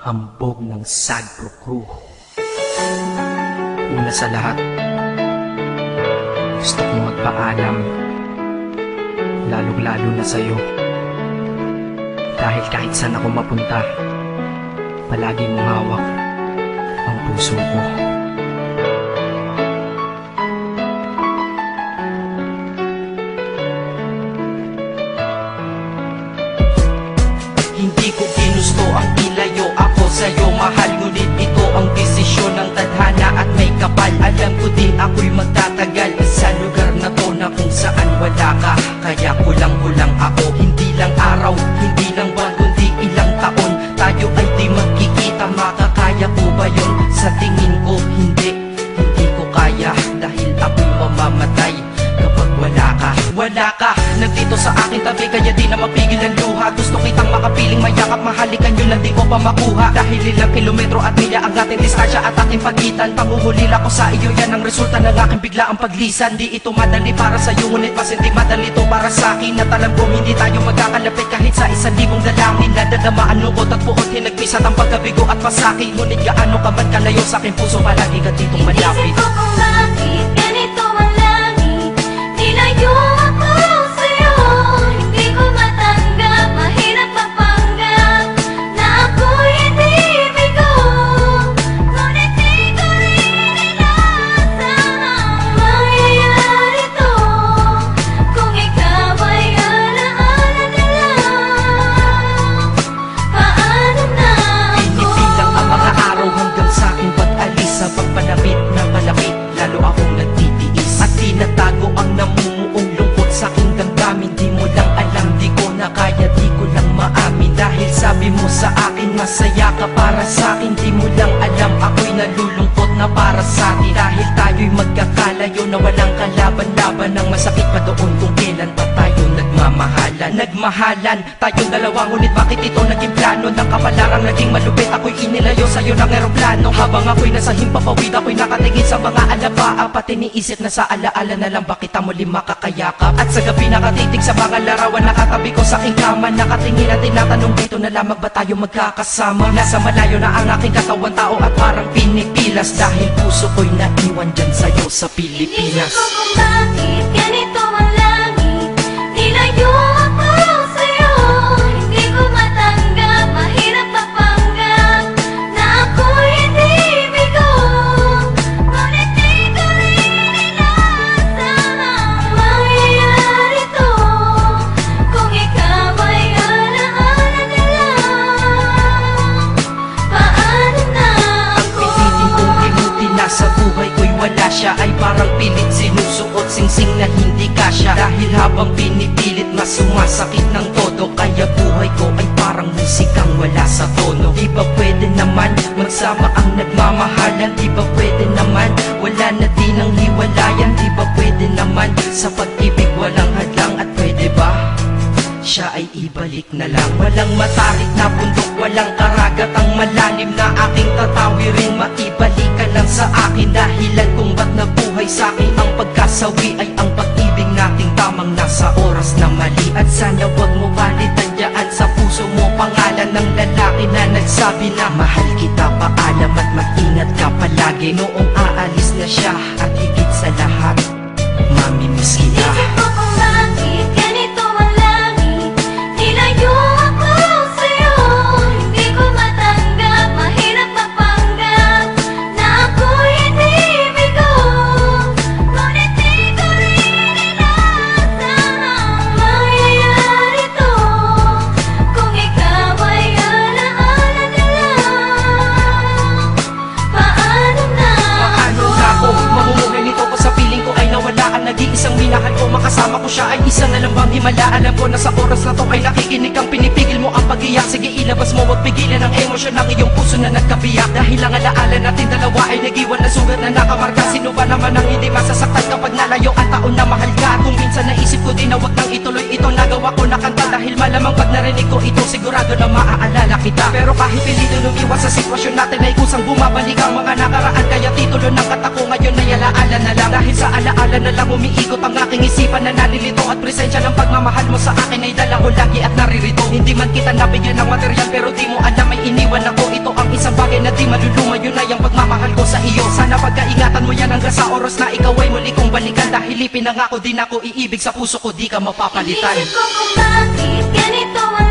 hambog ng Sagpro Crew. Una sa lahat, gusto kong magpaalam, lalong-lalo na sa'yo. Dahil kahit saan ako mapunta, palagi mong hawak ang puso ko. Hindi ko ginusto ang ilayo ako sa'yo, mahal. Ngunit ito ang desisyon ng tadhana at may kapal. Alam ko di ako'y magtatagal sa lugar na to na kung saan wala ka. Kaya kulang-kulang ako, hindi lang araw, hindi lang buwan, kundi ilang taon. Tayo ay di magkikita, makakaya ko ba yun? Sa tingin ko hindi ko kaya. Dahil ako'y mamamatay kapag wala ka. Wala ka, nandito sa aking tabi, kaya di na mapigil ang luha. Gusto kitang makapiling, mayakap, mahalikan yun lang di ko pa makuha. Dahil ilang kilometro at milya ang ating distansya at ating pagitan. Panguhulila ko sa iyo, yan ang resulta ng aking biglaang paglisan. Di ito madali para sa'yo, ngunit mas hindi madali to para sa'kin. At alam ko hindi tayo magkakalapit kahit sa 1,000 dalangin. Nadadama ang lungkot at buot, hinagpisat ang pagkabigo at pasakit. Ngunit gaano ka man kalayo sa aking puso, palagi ka ditong malapit. Inisip ko kung bakit ganito ang langit, nilayo ako sa'yo. Hindi ko matanggap, mahirap mapanggap na ako'y hindi bigo. Ngunit di ko rin inasahang mangyayari to. Kung ikaw ay alaala na lang, paano na ako? Pinipilang ang mga araw hanggang sa aking pag-alis. Sa pagpalapit na malapit, lalo akong nagtitiis. At tinatago ang namumuong lungkot sa aking damdamin. Di mo lang alam, di ko na kaya, di ko lang maamin. Dahil sabi mo sa akin, masaya ka para sa akin. Di mo lang alam, ako'y nalulungkot na para sa atin. Dahil tayo'y magkakalayo na walang kalaban-laban. Ang masakit pa doon kung kailan pa tayo nagmamahalan. Nagmahalan tayong dalawa, ngunit bakit ito naging plano? Ng kapalarang naging malupit, ako'y inilayo sa'yo ng eroplano. Habang ako'y nasa himpapawid, ako'y nakatingin sa mga alabaa. Pati niisip na sa alaala na lang bakit kita muli makakayakap. At sa gabi nakatitig sa mga larawan, nakatabi ko sa aking kama. Nakatingin at tinatanong, dito na lamang ba tayo magkakasama? Nasa malayo na ang aking katawan, tao at parang pinipilas. Dahil puso ko'y naiwan dyan sa'yo sa Pilipinas. Inisip ko kung bakit ganito ang langit, nilayo ako sa'yo. Hindi ko matanggap, mahirap mapanggap na ako'y hindi bigo. Ngunit di ko rin inasahang mangyayari to. Kung ikaw ay alaala na lang, paano na ako? Pilitin kong limutin na sa buhay ko'y wala siya. Ay parang pilit sinusuot, singsing na hindi kasya. Dahil habang pinipilit, mas sumasakit ng todo. Kaya buhay ko ay parang musikang wala sa tono. Di ba pwede naman magsama ang nagmamahalan? Di ba pwede naman wala na din ang hiwalayan? Di ba pwede naman sa pag-ibig walang hadlang? At pwede ba siya ay ibalik na lang? Walang matarik na bundok, walang karagat ang malalim na aking tatawirin. Maibalik ka lang sa akin, dahilan kung ba't nabuhay sa akin ang pagkasawi ay ang pag-ibig nating tamang nasa oras na mali. At sana wag mo balitan dyan sa puso mo pangalan ng lalaki na nagsabi na mahal kita, paalam at mag-ingat ka palagi. Noong aalis na siya at higit sa lahat, mamimiss kita. Inisip ko kung bakit ganito ang langit, nilayo ako sa'yo. Hindi ko matanggap, mahirap mapanggap na ako'y hindi bigo. Ngunit di ko rin inasahang mangyayari to. Kung ikaw ay alaala na lang, paano na Paano na ako mamumuhay nito ko sa piling ko ay nawala ang nag-iisang minahal ko? Makasama ko siya ay isa na lang bang himala? Alam ko na sa oras na to ay nakikinig kang pinipigil mo ang pag-iyak. Sige ilabas mo, wag pigilan ang emosyon ng iyong puso na nagkabiyak. Dahil ang alaala natin dalawa ay nag-iwan na sugat na nakamarka. Sino ba naman ang hindi masasaktan kapag nalayo ang taon na mahal ka? Kung minsan naisip ko din na wag nang ituloy itong nagawa ko na kanta. Dahil malamang pag narinig ko ito, sigurado na maaalala kita. Pero kahit pilito lumiwas sa sitwasyon natin ay kusang bumabalik ang mga nakaraan. Kaya titulo ng kata ko ngayon ay alaala na lang. Dahil sa alaala na lang umiikot ang aking isipan na nalilito. At presensya ng pagmamahal mo sa akin ay dala ko lagi at naririto. Hindi man kita nabigyan ng material pero di mo alam ay iniwan ako. Ito ang bagay na di malulumayo na yung pagmamahal ko sa iyo. Sana pagkaingatan mo yan hanggang sa oras na ikaw ay muli kong balikan. Dahil ipinangako din ako iibig sa puso ko, di ka mapapalitan. Inisip ko kung bakit ganito ang